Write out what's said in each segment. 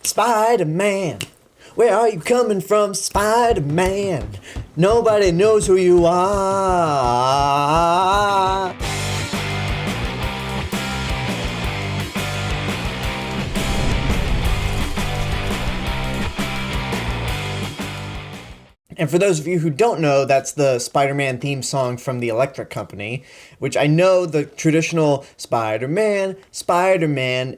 Spider-Man, where are you coming from, Spider-Man? Nobody knows who you are. And for those of you who don't know, that's the Spider-Man theme song from the Electric Company, which I know the traditional Spider-Man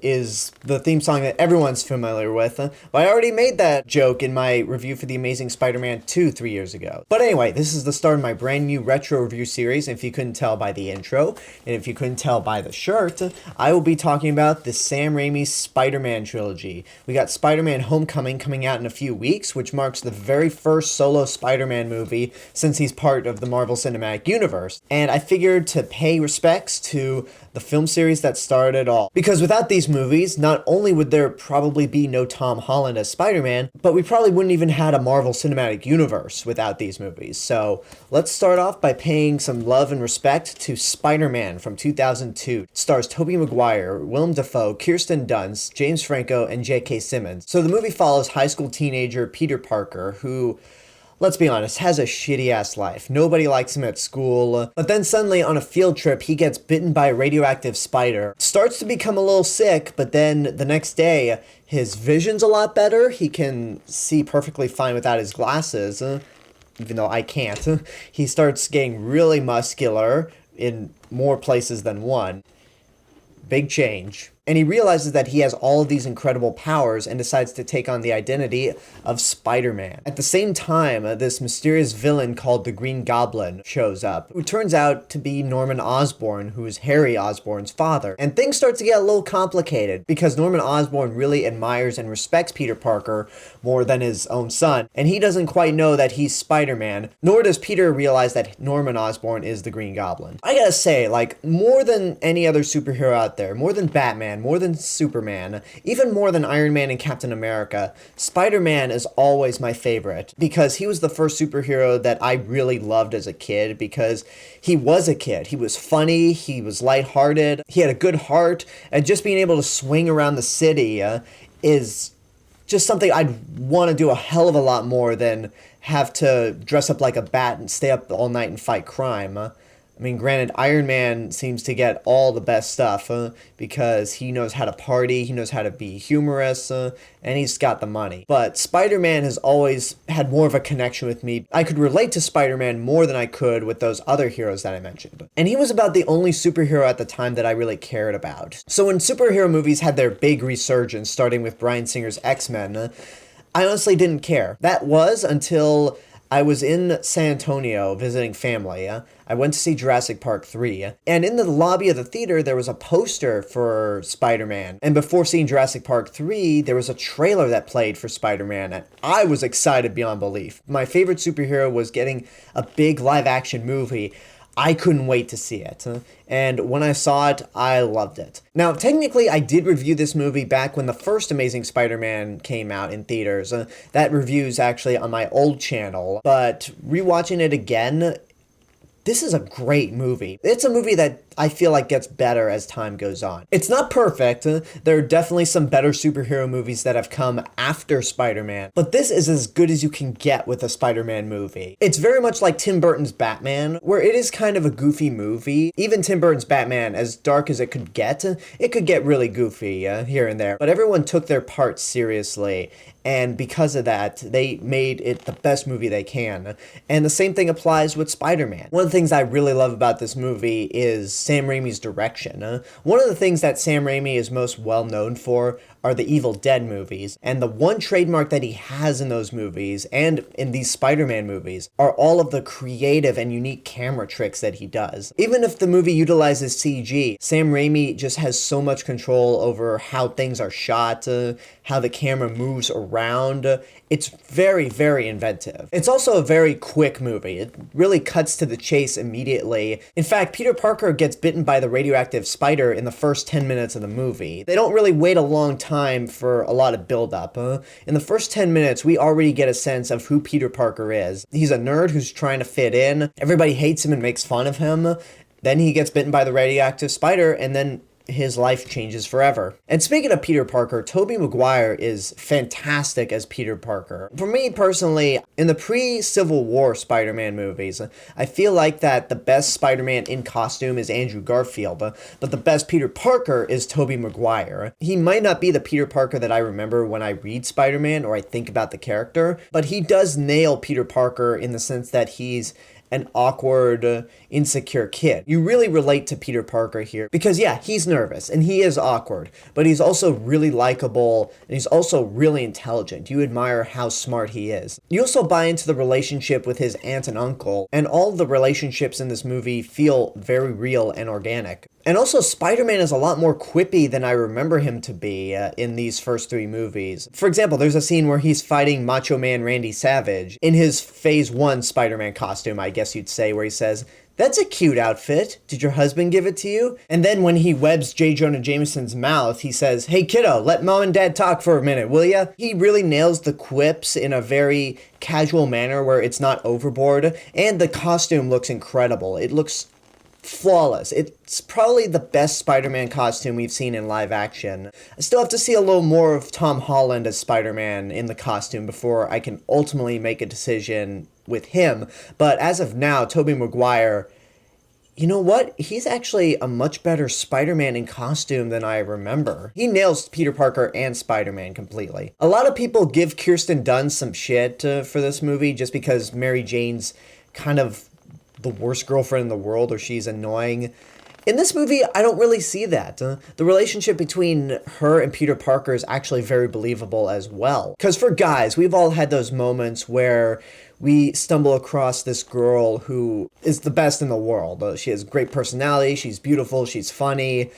is the theme song that everyone's familiar with. But I already made that joke in my review for The Amazing Spider-Man 2 3 years ago. But anyway, this is the start of my brand new retro review series. If you couldn't tell by the intro, and if you couldn't tell by the shirt, I will be talking about the Sam Raimi Spider-Man trilogy. We got Spider-Man Homecoming coming out in a few weeks, which marks the very first solo Spider-Man movie since he's part of the Marvel Cinematic Universe. And I figured to pay respects to the film series that started it all. Because without these movies, not only would there probably be no Tom Holland as Spider-Man, but we probably wouldn't even had a Marvel Cinematic Universe without these movies. So let's start off by paying some love and respect to Spider-Man from 2002. It stars Tobey Maguire, Willem Dafoe, Kirsten Dunst, James Franco, and J.K. Simmons. So the movie follows high school teenager Peter Parker, who, let's be honest, has a shitty-ass life. Nobody likes him at school. But then suddenly on a field trip, he gets bitten by a radioactive spider. Starts to become a little sick, but then the next day, his vision's a lot better. He can see perfectly fine without his glasses, even though I can't. He starts getting really muscular in more places than one. Big change. And he realizes that he has all of these incredible powers and decides to take on the identity of Spider-Man. At the same time, this mysterious villain called the Green Goblin shows up, who turns out to be Norman Osborn, who is Harry Osborn's father. And things start to get a little complicated, because Norman Osborn really admires and respects Peter Parker more than his own son, and he doesn't quite know that he's Spider-Man, nor does Peter realize that Norman Osborn is the Green Goblin. I gotta say, like, more than any other superhero out there, more than Batman, more than Superman, even more than Iron Man and Captain America, Spider-Man is always my favorite, because he was the first superhero that I really loved as a kid, because he was a kid. He was funny, he was lighthearted, he had a good heart, and just being able to swing around the city is just something I'd want to do a hell of a lot more than have to dress up like a bat and stay up all night and fight crime. I mean, granted, Iron Man seems to get all the best stuff because he knows how to party, he knows how to be humorous, and he's got the money. But Spider-Man has always had more of a connection with me. I could relate to Spider-Man more than I could with those other heroes that I mentioned. And he was about the only superhero at the time that I really cared about. So when superhero movies had their big resurgence, starting with Bryan Singer's X-Men, I honestly didn't care. That was until I was in San Antonio visiting family. I went to see Jurassic Park 3, and in the lobby of the theater, there was a poster for Spider-Man. And before seeing Jurassic Park 3, there was a trailer that played for Spider-Man, and I was excited beyond belief. My favorite superhero was getting a big live-action movie. I couldn't wait to see it, and when I saw it, I loved it. Now, technically, I did review this movie back when the first Amazing Spider-Man came out in theaters. That review's actually on my old channel, but rewatching it again, this is a great movie. It's a movie that I feel like gets better as time goes on. It's not perfect. There are definitely some better superhero movies that have come after Spider-Man, but this is as good as you can get with a Spider-Man movie. It's very much like Tim Burton's Batman, where it is kind of a goofy movie. Even Tim Burton's Batman, as dark as it could get really goofy here and there, but everyone took their parts seriously, and because of that, they made it the best movie they can. And the same thing applies with Spider-Man. One of the things I really love about this movie is Sam Raimi's direction. One of the things that Sam Raimi is most well known for are the Evil Dead movies, and the one trademark that he has in those movies, and in these Spider-Man movies, are all of the creative and unique camera tricks that he does. Even if the movie utilizes CG, Sam Raimi just has so much control over how things are shot, how the camera moves around. It's very, very inventive. It's also a very quick movie. It really cuts to the chase immediately. In fact, Peter Parker gets bitten by the radioactive spider in the first 10 minutes of the movie. They don't really wait a long time for a lot of build-up. In the first 10 minutes, we already get a sense of who Peter Parker is. He's a nerd who's trying to fit in. Everybody hates him and makes fun of him. Then he gets bitten by the radioactive spider, and then his life changes forever. And speaking of Peter Parker, Tobey Maguire is fantastic as Peter Parker. For me personally, in the pre-Civil War Spider-Man movies, I feel like that the best Spider-Man in costume is Andrew Garfield, but the best Peter Parker is Tobey Maguire. He might not be the Peter Parker that I remember when I read Spider-Man or I think about the character, but he does nail Peter Parker in the sense that he's an awkward, insecure kid. You really relate to Peter Parker here because, yeah, he's nervous and he is awkward, but he's also really likable and he's also really intelligent. You admire how smart he is. You also buy into the relationship with his aunt and uncle, and all the relationships in this movie feel very real and organic. And also, Spider-Man is a lot more quippy than I remember him to be in these first three movies. For example, there's a scene where he's fighting Macho Man Randy Savage in his Phase 1 Spider-Man costume, I guess you'd say, where he says, "That's a cute outfit. Did your husband give it to you?" And then when he webs J. Jonah Jameson's mouth, he says, "Hey kiddo, let mom and dad talk for a minute, will ya?" He really nails the quips in a very casual manner where it's not overboard, and the costume looks incredible. It looks flawless. It's probably the best Spider-Man costume we've seen in live action. I still have to see a little more of Tom Holland as Spider-Man in the costume before I can ultimately make a decision with him. But as of now, Tobey Maguire, you know what? He's actually a much better Spider-Man in costume than I remember. He nails Peter Parker and Spider-Man completely. A lot of people give Kirsten Dunst some shit for this movie just because Mary Jane's kind of the worst girlfriend in the world, or she's annoying. In this movie, I don't really see that. The relationship between her and Peter Parker is actually very believable as well. Because for guys, we've all had those moments where we stumble across this girl who is the best in the world. She has great personality, she's beautiful, she's funny,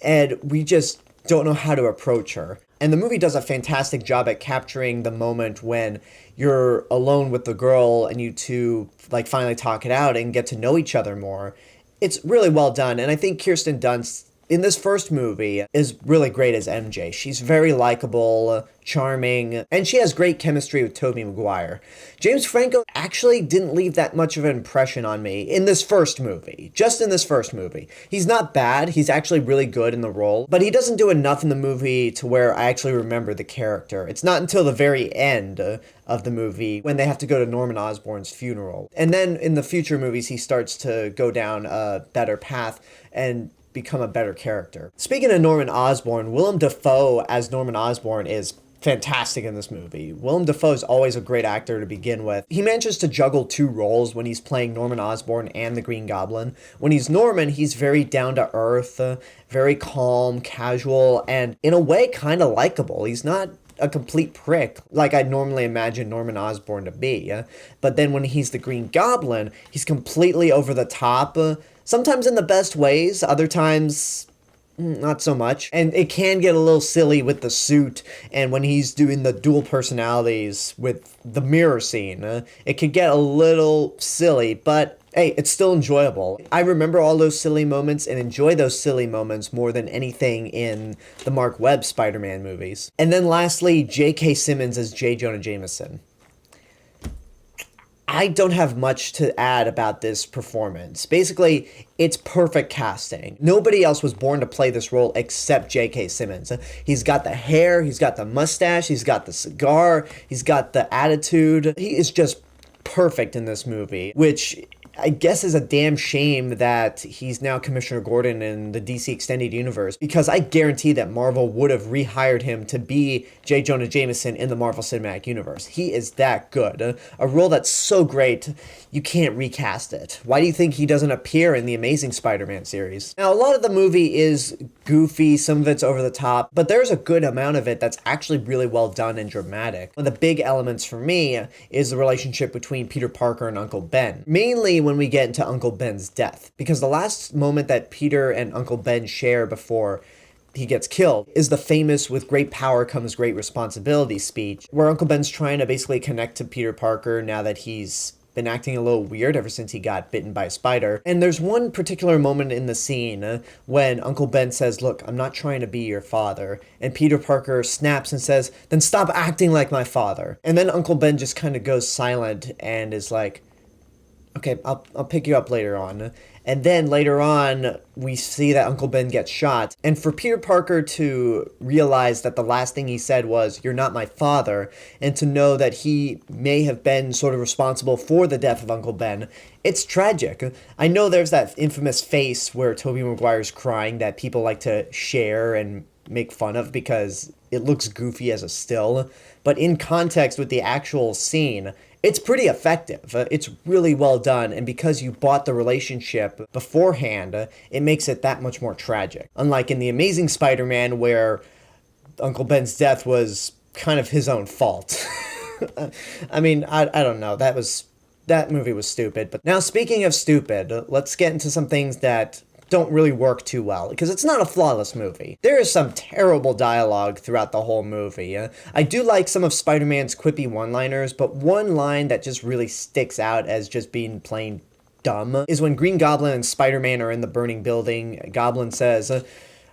and we just don't know how to approach her. And the movie does a fantastic job at capturing the moment when you're alone with the girl and you two like finally talk it out and get to know each other more. It's really well done, and I think Kirsten Dunst in this first movie is really great as MJ. She's very likable, charming, and she has great chemistry with Tobey Maguire. James Franco actually didn't leave that much of an impression on me in this first movie. Just in this first movie. He's not bad, he's actually really good in the role, but he doesn't do enough in the movie to where I actually remember the character. It's not until the very end of the movie when they have to go to Norman Osborn's funeral. And then in the future movies, he starts to go down a better path and become a better character. Speaking of Norman Osborn, Willem Dafoe as Norman Osborn is fantastic in this movie. Willem Dafoe is always a great actor to begin with. He manages to juggle two roles when he's playing Norman Osborn and the Green Goblin. When he's Norman, he's very down-to-earth, very calm, casual, and in a way kind of likable. He's not a complete prick like I'd normally imagine Norman Osborn to be. But then when he's the Green Goblin, he's completely over the top, sometimes in the best ways, other times not so much. And it can get a little silly with the suit, and when he's doing the dual personalities with the mirror scene, it could get a little silly, but hey, it's still enjoyable. I remember all those silly moments and enjoy those silly moments more than anything in the Mark Webb Spider-Man movies. And then lastly, J.K. Simmons as J. Jonah Jameson. I don't have much to add about this performance. Basically, it's perfect casting. Nobody else was born to play this role except J.K. Simmons. He's got the hair, he's got the mustache, he's got the cigar, he's got the attitude. He is just perfect in this movie, which I guess is a damn shame that he's now Commissioner Gordon in the DC Extended Universe, because I guarantee that Marvel would have rehired him to be J. Jonah Jameson in the Marvel Cinematic Universe. He is that good. A role that's so great, you can't recast it. Why do you think he doesn't appear in the Amazing Spider-Man series? Now, a lot of the movie is goofy, some of it's over the top, but there's a good amount of it that's actually really well done and dramatic. One of the big elements for me is the relationship between Peter Parker and Uncle Ben. Mainly when we get into Uncle Ben's death, because the last moment that Peter and Uncle Ben share before he gets killed is the famous "with great power comes great responsibility" speech, where Uncle Ben's trying to basically connect to Peter Parker now that he's been acting a little weird ever since he got bitten by a spider. And there's one particular moment in the scene when Uncle Ben says, "Look, I'm not trying to be your father." And Peter Parker snaps and says, "Then stop acting like my father." And then Uncle Ben just kind of goes silent and is like, Okay, I'll pick you up later on. And then later on, we see that Uncle Ben gets shot. And for Peter Parker to realize that the last thing he said was, "You're not my father," and to know that he may have been sort of responsible for the death of Uncle Ben, it's tragic. I know there's that infamous face where Tobey Maguire's crying that people like to share and make fun of because it looks goofy as a still. But in context with the actual scene, it's pretty effective. It's really well done, and because you bought the relationship beforehand, it makes it that much more tragic. Unlike in The Amazing Spider-Man, where Uncle Ben's death was kind of his own fault. I mean, I don't know. That movie was stupid. But now, speaking of stupid, let's get into some things that don't really work too well, because it's not a flawless movie. There is some terrible dialogue throughout the whole movie. I do like some of Spider-Man's quippy one-liners, but one line that just really sticks out as just being plain dumb is when Green Goblin and Spider-Man are in the burning building. Goblin says,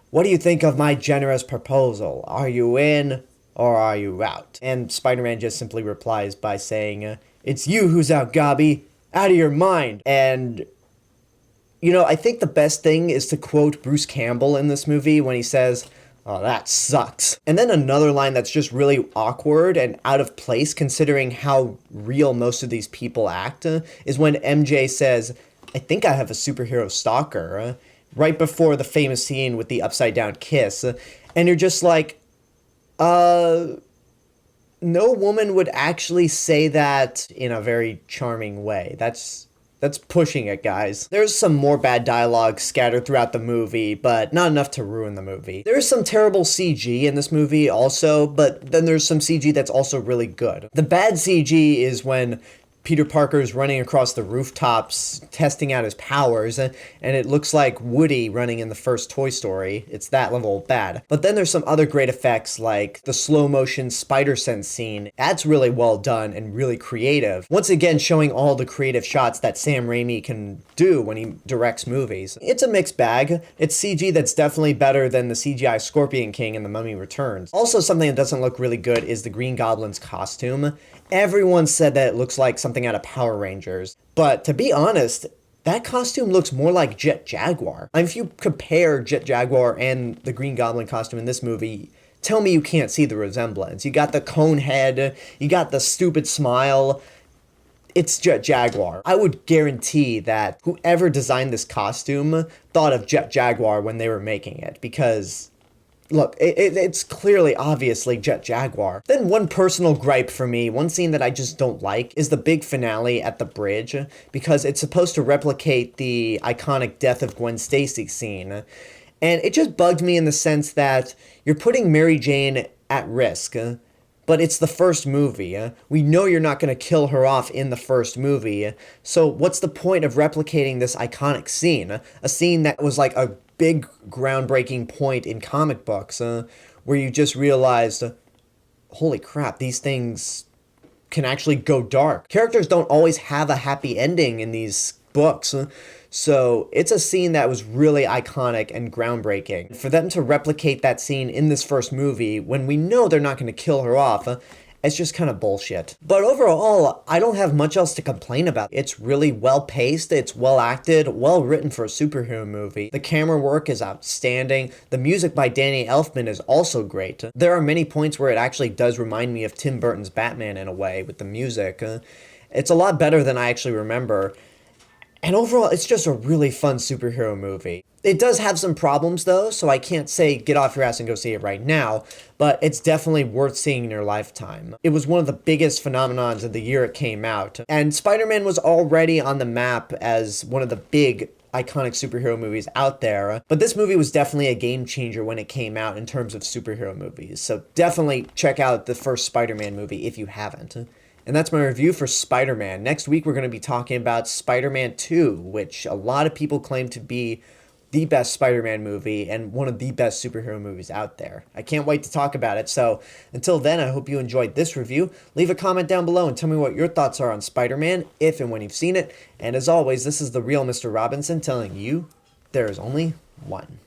"What do you think of my generous proposal? Are you in or are you out?" And Spider-Man just simply replies by saying, "It's you who's out, Gobby. Out of your mind." And you know, I think the best thing is to quote Bruce Campbell in this movie when he says, "Oh, that sucks." And then another line that's just really awkward and out of place considering how real most of these people act is when MJ says, "I think I have a superhero stalker," right before the famous scene with the upside down kiss. And you're just like, no woman would actually say that in a very charming way. That's pushing it, guys. There's some more bad dialogue scattered throughout the movie, but not enough to ruin the movie. There's some terrible CG in this movie also, but then there's some CG that's also really good. The bad CG is when Peter Parker's running across the rooftops, testing out his powers, and it looks like Woody running in the first Toy Story. It's that level bad. But then there's some other great effects, like the slow-motion spider sense scene. That's really well done and really creative. Once again, showing all the creative shots that Sam Raimi can do when he directs movies. It's a mixed bag. It's CG that's definitely better than the CGI Scorpion King in The Mummy Returns. Also, something that doesn't look really good is the Green Goblin's costume. Everyone said that it looks like something out of Power Rangers. But to be honest, that costume looks more like Jet Jaguar. I mean, if you compare Jet Jaguar and the Green Goblin costume in this movie, tell me you can't see the resemblance. You got the cone head, you got the stupid smile. It's Jet Jaguar. I would guarantee that whoever designed this costume thought of Jet Jaguar when they were making it, because look, it's clearly, obviously, Jet Jaguar. Then one personal gripe for me, one scene that I just don't like, is the big finale at the bridge, because it's supposed to replicate the iconic Death of Gwen Stacy scene. And it just bugged me in the sense that you're putting Mary Jane at risk, but it's the first movie. We know you're not going to kill her off in the first movie, so what's the point of replicating this iconic scene? A scene that was like a big groundbreaking point in comic books, where you just realized, holy crap, these things can actually go dark. Characters don't always have a happy ending in these books, so it's a scene that was really iconic and groundbreaking. For them to replicate that scene in this first movie, when we know they're not going to kill her off, it's just kind of bullshit. But overall, I don't have much else to complain about. It's really well paced, it's well acted, well written for a superhero movie. The camera work is outstanding. The music by Danny Elfman is also great. There are many points where it actually does remind me of Tim Burton's Batman in a way with the music. It's a lot better than I actually remember. And overall, it's just a really fun superhero movie. It does have some problems though, so I can't say get off your ass and go see it right now, but it's definitely worth seeing in your lifetime. It was one of the biggest phenomenons of the year it came out, and Spider-Man was already on the map as one of the big iconic superhero movies out there, but this movie was definitely a game changer when it came out in terms of superhero movies, so definitely check out the first Spider-Man movie if you haven't. And that's my review for Spider-Man. Next week, we're going to be talking about Spider-Man 2, which a lot of people claim to be the best Spider-Man movie and one of the best superhero movies out there. I can't wait to talk about it. So until then, I hope you enjoyed this review. Leave a comment down below and tell me what your thoughts are on Spider-Man, if and when you've seen it. And as always, this is the real Mr. Robinson telling you there is only one.